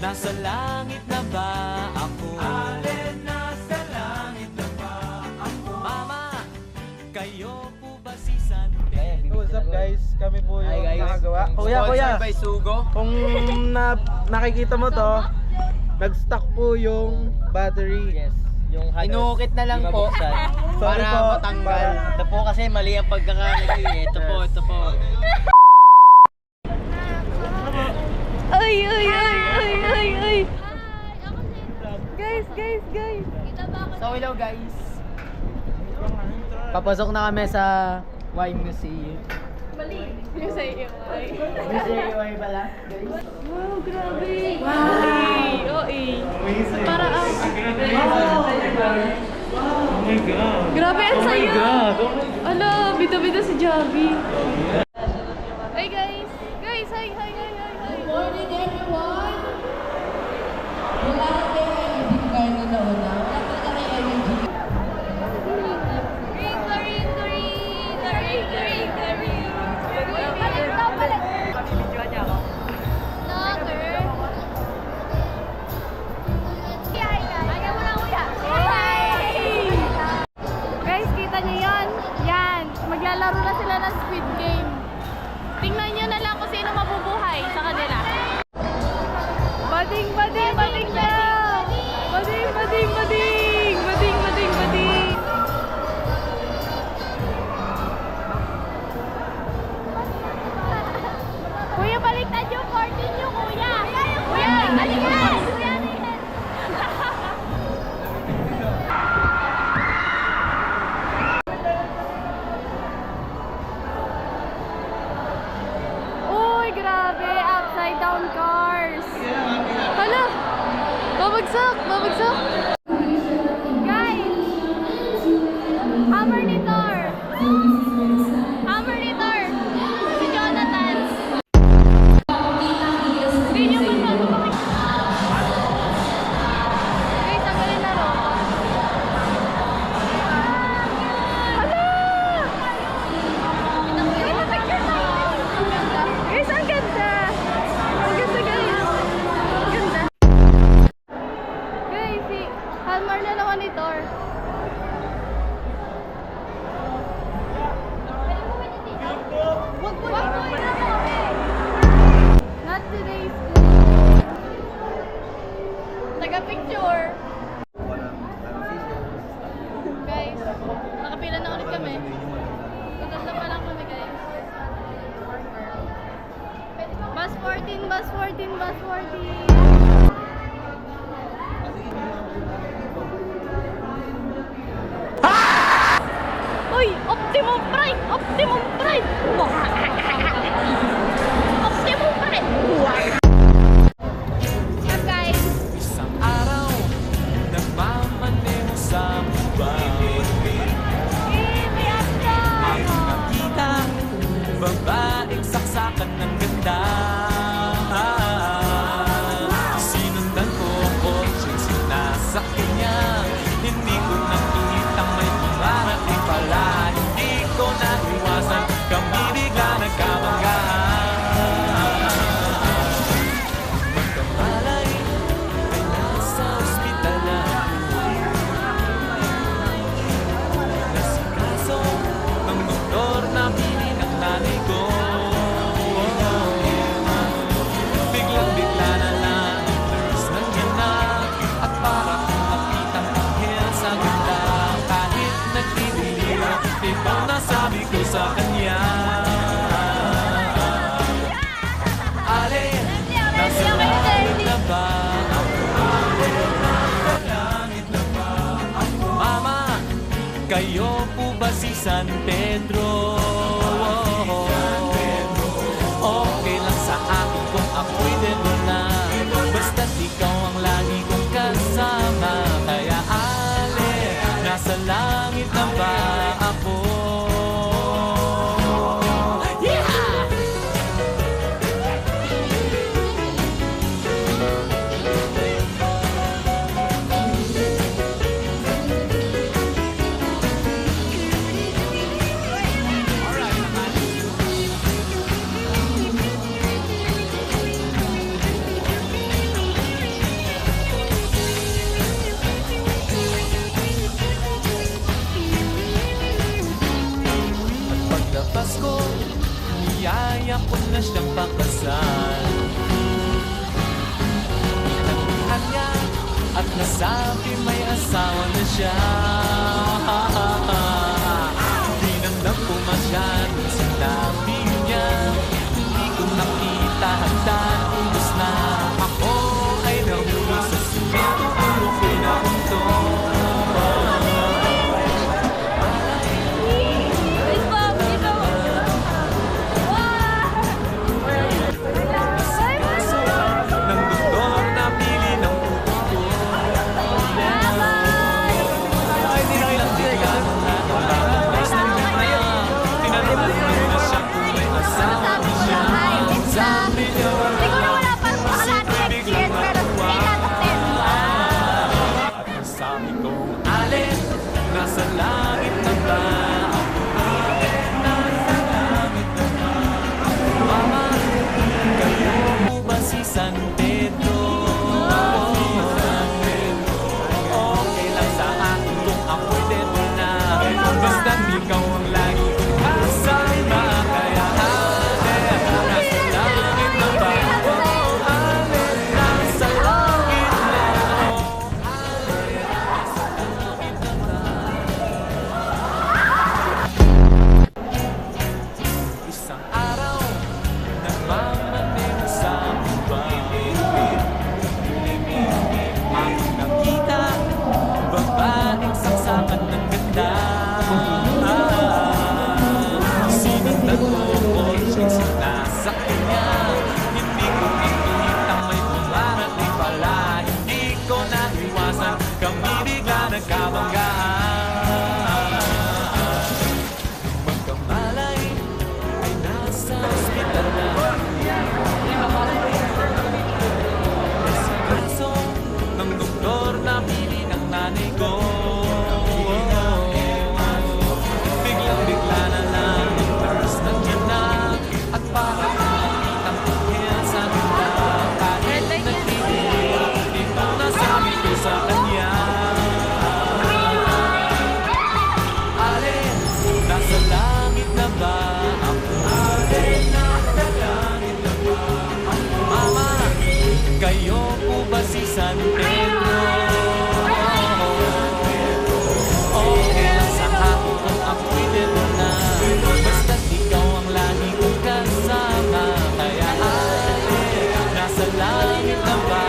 nasa langit na ba ako? Alin, nasa langit na ba ako? Mama, kayo po ba si Sante? What's up guys? Kami po yung Hi, guys. nakagawa. Kuya, Sponsored by Sugo. kung nakikita mo to, nag-stock po yung battery. Yes. Yung inukit na lang po Sorry para po. matanggal. Ito po kasi mali ang pagkakalagay. Ito po, ito po. Ay, ay, ay, ay, ay, ay. Guys, guys, guys. So hello guys. Papasok na kami sa Y Museum. Yung sa iyo, ay. Museum Y pala, guys. Wow, grabe. Wow. OA. Para ang... Oh my God! Grabe, ang saya. God! Ala, bida-bida si Javi. Hey guys. Guys, hi, hi, hi, hi, hi. Morning everyone! Wala na kayo energy card na nauna. Wala talaga kayo energy. Green, green, green, green, green, green. Balik na, balik. Binibidyoan niya ako. Vlogger. Hi guys. Ayaw mo na kuya. Hi! Guys, kita niyo yon? Yan. Maglalaro na sila ng Squid Game. Tingnan niyo na lang kung sino mabubuhay sa kanila. Bading, bading, bading na! Bading, bading, bading! Bading, bading, bading! Kuya, baliktad yung 14 yung kuya! Kuya, aligan! Kuya, aligan! Uy, grabe! Upside down cars! Hala! Babagsak! Babagsak! Guys! Hammer ni Thor! Hammer ni Thor! Si Jonathan! Hindi niyo masyado makikita. Guys, tagalin na ro. Hala! Guys, picture tayo! Guys, ang ganda! Ang ganda, guys! Ang ganda! Guys, si Halmar na naman ni Thor. Wag mo Not today, school. Taga-picture. Guys, nakapila na ulit kami. Gaganda pa lang kami, guys. Bus 14, bus 14, bus 14. Uy! Optimum Prime! Optimum Prime! Optimum Prime! Up guys! Isang araw, nagmamaneho sa bubay. May asa! Ang nakita, babaeng saksakan ng ganda. Sinundan ko ang kotseng sinasakyan niya. Hindi ko nakitang may pumarating pala. Hindi ko naiwasan, kami bigla nagkamanggaan. Magkamalay, ay nasa ospital na ako. Nasikaso ng doktor na piling ang nanay ko. Biglang-bigla na lang ang nurse nandiyan na. At para kong makitang anghel sa ganda. Kahit nagtidilim, ito nasabi ko sa kanya. Alin, nasa langit na ba ako? Nasa langit na ba ako? Mama, kayo po ba si San Pedro? Okay lang sa akin kung ako'y dito na. Basta't ikaw ang lagi kong kasama. Kaya alin, nasa langit na ba ako? Yeah! siya. Dinamdam ko masyadong sinabi niya, hindi ko nakita hagdan, ubos na. Ako ay nahulog sa simento, puro ko'y napunto. Ng doktor na pili ng puto ko. Ay, biglang-bigla na nalakas ng ganda. Tinanong na siya kung may asawa siya. Sabi niya Siguro wala pa rin makalati next year, pero stay natin. at ang sabi kong alin, nasa langit na ba? Nasa langit na ba? Mama, kayo mo ba si San Pedro? Okay lang sa akin kung ako'y dedo na. Basta't ikaw ang lagi kong kasama. Kaya alin, nasa langit na ba? Alin, nasa langit na ba? Isang araw, nagmamaneho sa bahay. Aking nakita, babaeng saksakan ng ganda. Sinundan ko korseng sinasakyan niya. Hindi ko nakita may dumarating pala. Hindi ko naiwasan, kami bigla nagkabanggaan. Magkamalay ay nasa ospital na. Sa kaso ng doktor na pili ng nanay ko. Biglang-bigla na lang ang nurse nandiyan na. At para makitang paghil sa ganda. Kahit nagtitigil, ito na sabi ko sa kanya. Alin, nasa langit na ba ako? Alin, nasa langit na ba ako? Mama, kayo po ba si San Pedro? Okay lang sa akin kung ako'y dedo na. Basta't ikaw ang lagi kong kasama. Kaya alin, nasa langit na ba